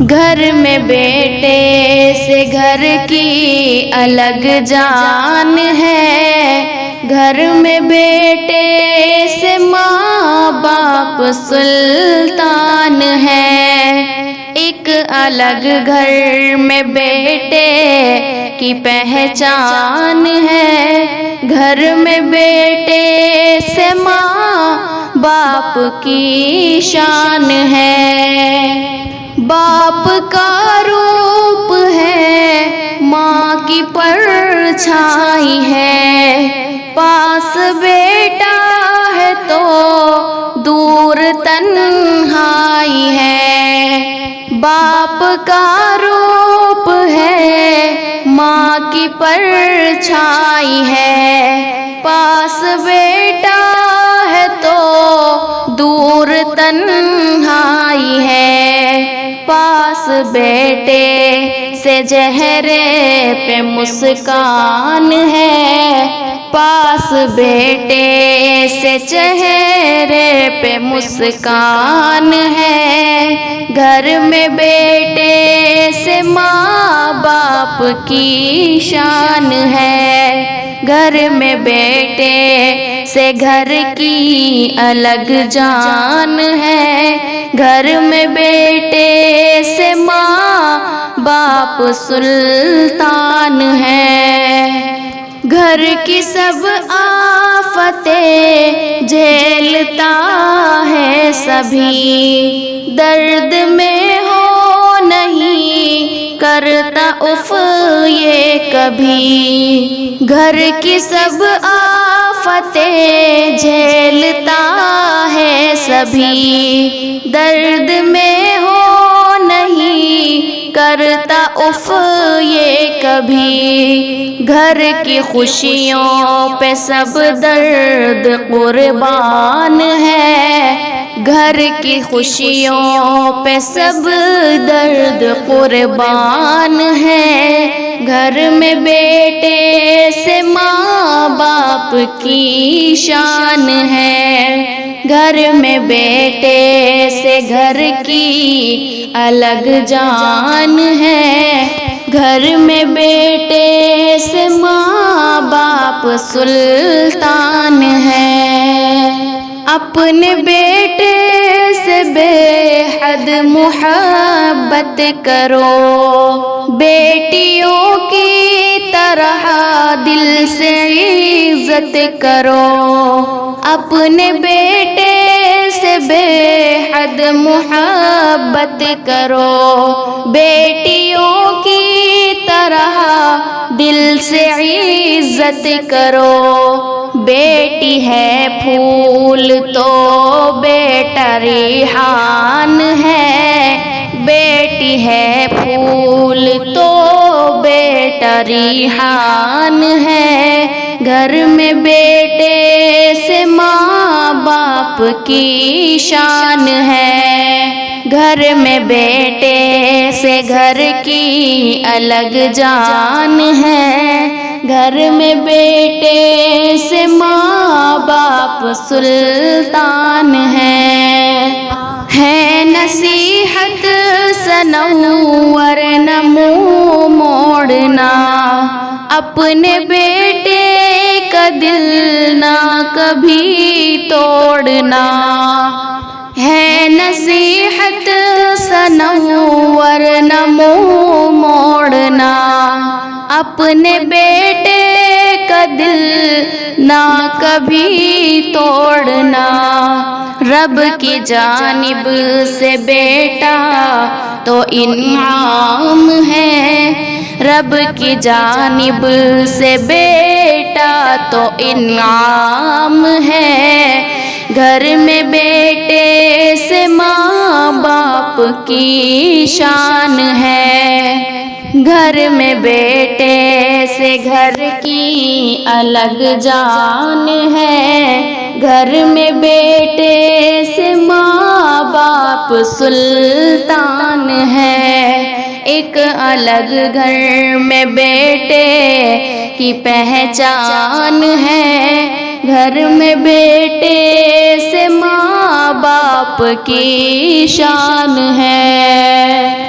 घर में बेटे से घर की अलग जान है। घर में बेटे से माँ बाप सुल्तान है। एक अलग घर में बेटे की पहचान है। घर में बेटे से माँ बाप की शान है। बाप का रूप है, माँ की परछाई है। पास बेटा है तो दूर तन्हाई है। बाप का रूप है, माँ की परछाई है। पास बेटा है तो दूर तन्हाई है। पास बेटे से चेहरे पे मुस्कान है। पास बेटे से चेहरे पे मुस्कान है। घर में बेटे से माँ बाप की शान है। घर में बेटे से घर की अलग जान है। घर में बेटे से माँ बाप सुल्तान है। घर की सब आफतें झेलता है सभी। दर्द में हो नहीं करता उफ ये कभी। घर की सब आफतें झेलता है सभी। दर्द में हो नहीं करता उफ ये कभी। घर की खुशियों पे सब दर्द कुर्बान है। घर की खुशियों पे सब दर्द कुर्बान है। घर में बेटे से माँ बाप की शान है। घर में बेटे से घर की अलग जान है। घर में बेटे से माँ बाप सुल्तान है। अपने बेटे से बेहद मोहब्बत करो। बेटियों की तरह दिल से इज्जत करो। अपने बेटे से बेहद मोहब्बत करो। बेटियों की तरह दिल से इज्जत करो। बेटी है फूल तो बेटा रिहान है। बेटी है फूल तो बेटा रिहान है। घर में बेटे से माँ बाप की शान है। घर में बेटे से घर की अलग जान है। घर में बेटे से माँ बाप सुल्तान है नसीहत सनवर न मुँह मोड़ना। अपने बेटे का दिल ना कभी तोड़ना। है नसीहत सनवर न मुँह मोड़ना। अपने बेटे का दिल ना कभी तोड़ना। रब की जानिब से बेटा तो इनाम है। रब की जानिब से बेटा तो इनाम है। घर में बेटे से माँ बाप की शान है। घर में बेटे से घर की अलग जान है। घर में बेटे से माँ बाप सुल्तान है। एक अलग घर में बेटे की पहचान है। घर में बेटे से माँ बाप की शान है।